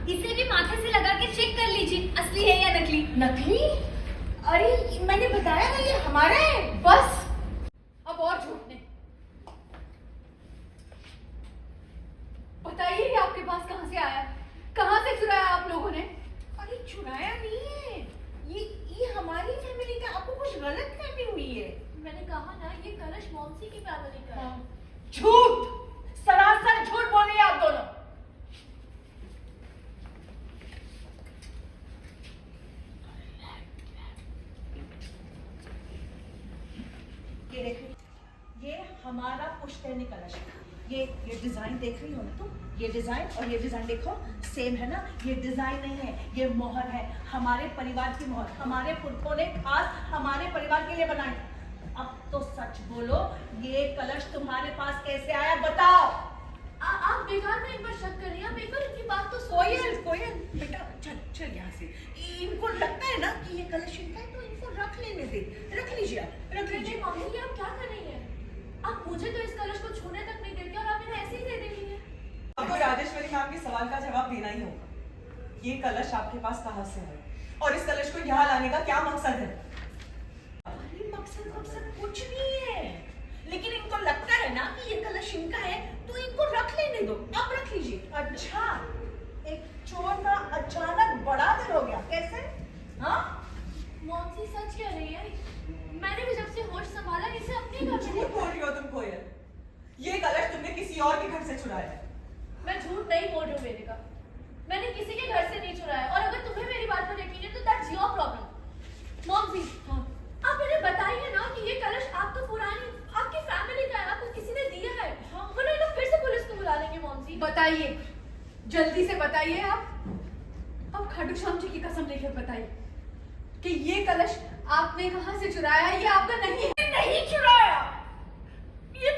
इसे भी माथे से लगा के चेक कर लीजिए असली है या नकली। नकली? अरे मैंने बताया ना ये हमारा है। बस अब और झूठ नहीं। बताइए ये आपके पास कहां से आया, कहां से चुराया आप लोगों ने? अरे चुराया नहीं है, ये हमारी फैमिली का। आपको कुछ गलत फहमी हुई है। मैंने कहा ना ये कलश मौसी की फैमिली का है। झूठ, सरासर झूठ बोल रही है आप दोनों। ये देखो, ये हमारा पुश्तैनी कलश है। ये डिजाइन देख रही हो ना तुम? ये डिजाइन और ये डिजाइन देखो सेम है ना? ये डिजाइन नहीं है, ये मोहर है, हमारे परिवार की मोहर। हमारे पुरखों ने खास हमारे परिवार के लिए बनाई। अब तो सच बोलो, ये कलश तुम्हारे पास कैसे आया बताओ? आप बेकार में इन पर शक कर रही हैं। आप एक बार इनकी बात तो कोयल, कोयल बेटा चल चल यहाँ से। इनको लगता है ना कि ये कलश इनका है, तो इनको रख लेने दे। रख लीजिए आप, रख लीजिए। मामू ये आप क्या कर रही हैं? आप मुझे तो इस कलश को छूने तक नहीं देती और आप इन्हें ऐसे ही दे देती हैं। आपको राजेश्वरी मैम के सवाल का जवाब देना ही होगा। ये कलश आपके पास कहाँ से है और इस कलश को यहाँ लाने का क्या मकसद है? अरे मकसद कुछ नहीं है, लेकिन इनको लगता है ना कि ये कलश इनका है, तो इनको रख लेने दो। आप रख लीजिए। अच्छा, एक चोर का अचानक बड़ा दिल हो गया कैसे? हाँ मौसी सच कह रही है। मैंने भी जब से होश संभाला इसे अपने घर में झूठ बोल रही हो तुम कोयल। ये कलश तुमने किसी और के घर से चुराया है। मैं झूठ नहीं बोल रही हूँ वेदिका। मैंने किसी के घर से नहीं चुराया और अगर तुम्हें मेरी बात पर यकीन है तो दैट्स योर प्रॉब्लम। मॉम जी, हाँ आप मुझे बताइए ना कि ये कलश आप तो पुरानी आपकी फैमिली का है, आपको किसी ने दिया है। हाँ वरना तो फिर से पुलिस को बुला लेंगे। मॉम जी बताइए, जल्दी से बताइए। आप अब खाटू श्याम जी की कसम लेकर बताइए कि ये कलश आपने कहां से चुराया? ये आपका नहीं है। नहीं चुराया, ये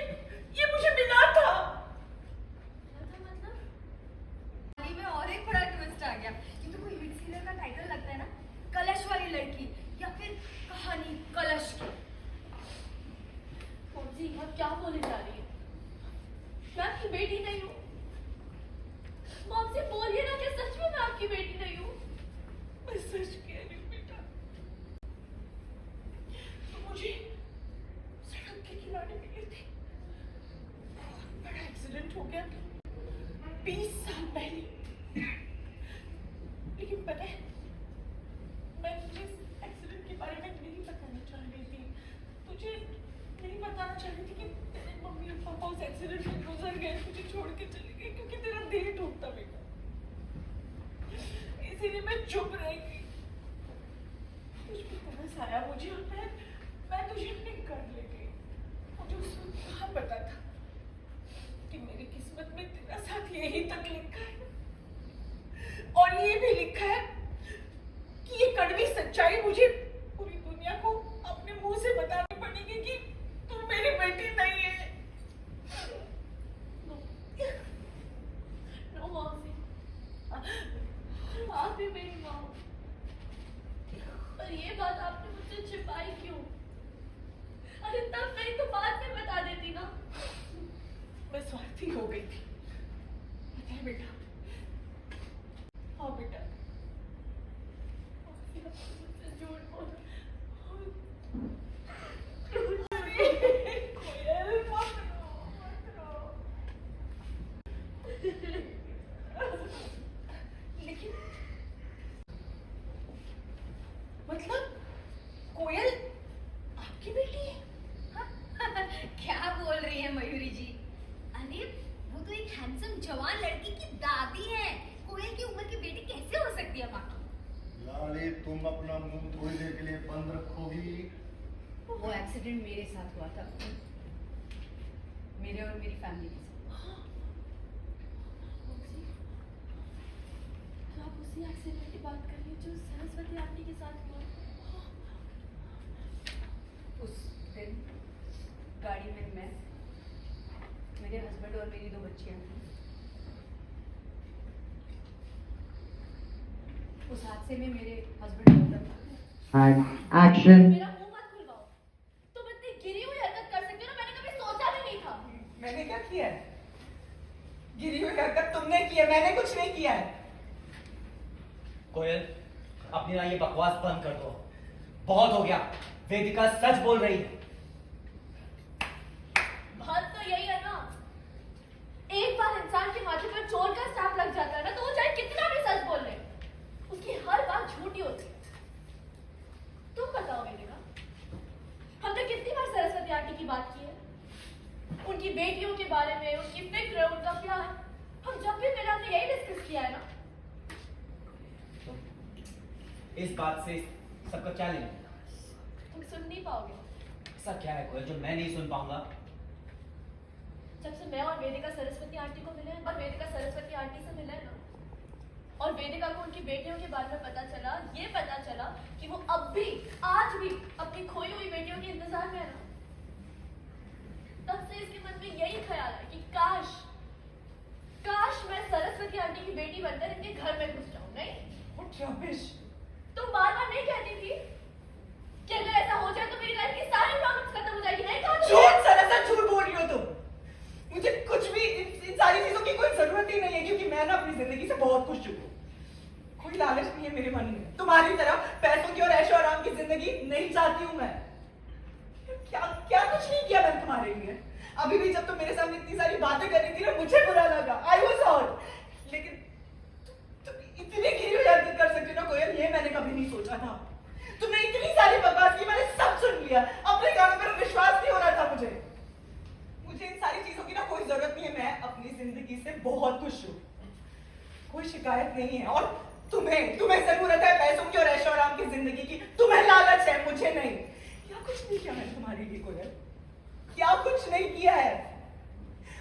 मुझे मिला था। में और एक बड़ा ट्विस्ट आ गया। ये तो कोई हिट सीरियल का टाइटल लगता है ना, कलश वाली लड़की या फिर कहानी कलश की। मॉम जी आप क्या बोले जा रही है? मैं आपकी बेटी नहीं हूँ। मॉम जी बोलिए ना कि सच में मैं आपकी बेटी नहीं हूँ। मैं सच कह रही हूँ बेटा। तो मुझे सड़क के किनारे मिली थी, बहुत बड़ा एक्सीडेंट हो गया था 20 साल पहले। लेकिन पता है, मैं तुझे इस एक्सीडेंट के बारे में नहीं बताना चाह रही थी। तुझे नहीं बताना चाह रही थी कि तेरे मम्मी और पापा उस एक्सीडेंट में गुजर गए, तुझे छोड़ के चले गए, क्योंकि तेरा दिल टूटता बेटा। इसीलिए मैं चुप रही थी। मुझ पे तरस आया मुझे और मैं तुझे अपने घर ले गई। मुझे उस वक्त कहाँ पता था कि मेरी किस्मत में तेरा साथ यहीं तक लिखा है, और ये भी लिखा है कि ये कड़वी सच्चाई मुझे पूरी दुनिया को अपने मुंह से बतानी पड़ेगी कि तू मेरी बेटी नहीं है। नो मॉम जी, आप भी मेरी माँ हो। पर ये बात आपने मुझसे छिपाई क्यों? अरे तब नहीं तो बाद में बता देती ना। मैं स्वार्थी हो गई थी, पता है बेटा। हाँ बेटा, मुझसे झूठ बोला। कोयल मत रो। लेकिन मतलब कोयल आपकी बेटी है? क्या बोल रही है मयूरी जी? अरे वो तो एक हैंडसम जवान लड़की की दादी है। कोयल की उम्र की बेटी कैसे हो सकती है माँ? लाली तुम अपना मुंह थोड़ी देर के लिए बंद रखोगी। वो एक्सीडेंट मेरे साथ हुआ था, मेरे और मेरी फैमिली के साथ। आप उसी एक्सीडेंट की बात कर रही हैं जो सरस्वती आंटी के साथ हुआ? उस दिन गाड़ी में मैं, मेरे हस्बैंड और मेरी 2 बच्चियां थी। उस हादसे में मेरे हस्बैंड एक्शन। मेरा मुंह मत खुलवाओ। तुम इतनी गिरी हुई हरकत कर सकते हो ना, मैंने कभी सोचा भी नहीं था। मैंने क्या किया है? गिरी हुई हरकत तुमने की है, मैंने कुछ नहीं किया है। कोयल, अपनी ना ये बकवास बंद कर दो। बहुत हो गया। वेदिका सच बोल रही है। बात तो यही है ना, एक बार इंसान के माथे पर चोर का स्टैम्प लग जाता है ना, तो वो चाहे कितना भी सच बोल ले, उसकी हर बात झूठी होती है। तुम बताओ वेदिका, हमने कितनी बार सरस्वती आंटी की बात की है, उनकी बेटियों के बारे में, उनकी फिक्र, उनका प्यार, हम जब भी मिले हमने यही डिस्कस किया है ना। इस बात से सबका क्या लेना? तुम सुन नहीं पाओगे। ऐसा क्या है कोयल जो मैं नहीं सुन पाऊंगा? जब से मैं और वेदिका सरस्वती आंटी को मिले हैं, और वेदिका सरस्वती आंटी से मिले हैं ना, और वेदिका को उनकी बेटियों के बारे में पता चला, ये पता चला कि वो अब भी, आज भी अपनी खोई हुई बेटियों के इंतजार में है ना, तब से इसके मन में यही ख्याल है कि काश मैं सरस्वती आंटी की बेटी बनकर इनके घर में घुस जाऊं। नहीं, What rubbish! तुम बार बार नहीं कहती थी कि अगर ऐसा हो जाए तो मेरी लाइफ की सारी प्रॉब्लम्स खत्म हो जाएगी? नहीं कहा तुमने? झूठ, सरासर झूठ बोल रही हो तुम। मुझे कुछ भी इन सारी चीजों की कोई जरूरत ही नहीं है, क्योंकि मैं ना अपनी जिंदगी से बहुत खुश हूँ। कोई लालच नहीं है मेरे मन में। तुम्हारी तरह पैसों की और ऐशो आराम की जिंदगी नहीं चाहती हूँ मैं। क्या क्या कुछ नहीं किया मैंने तुम्हारे लिए। अभी भी जब तुम मेरे सामने इतनी सारी बातें कर रही थी ना, मुझे बुरा लगा। I was hurt. लेकिन तुम इतनी गिरी हुई हरकत कर सकती हो ना कोयल, ये मैंने कभी नहीं सोचा था। तुमने इतनी सारी बकवास की, मैंने सब सुन लिया। अपने कानों पर विश्वास नहीं हो रहा था मुझे। मुझे इन सारी चीजों की ना कोई जरूरत नहीं है। मैं अपनी जिंदगी से बहुत खुश हूँ, कोई शिकायत नहीं है। और तुम्हें जरूरत है पैसों की और ऐशो आराम की जिंदगी की। तुम्हें लालच है, मुझे नहीं। क्या कुछ नहीं किया मैंने तुम्हारे लिए कोयल, क्या कुछ नहीं किया है।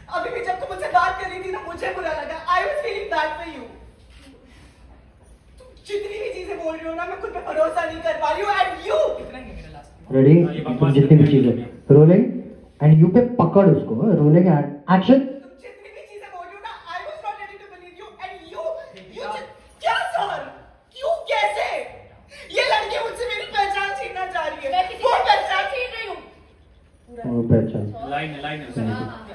अभी भी जब तुम मुझसे बात कर रही थी ना, मुझे बुरा लगा। I was feeling bad for you. तुम जितनी भी चीजें बोल रही हो ना, मैं खुद पे भरोसा नहीं कर पा रही हूँ। एंड यू कितना ही है मेरा लास्ट। रेडी? तुम जितनी भी चीजें रोलिंग एंड यू पे पकड़ उसको। Rolling and action. तुम जितनी भी चीजें बोल रही हो ना, I was not ready to believe you. And you क्या सर? क्यों, कैसे? ये लड़की मुझसे मेरी पहचान छीनना चाह रही है। मैं किसी वो की पहचान छीन रही हूँ। वो पहचान लाइन है हाँ, हाँ।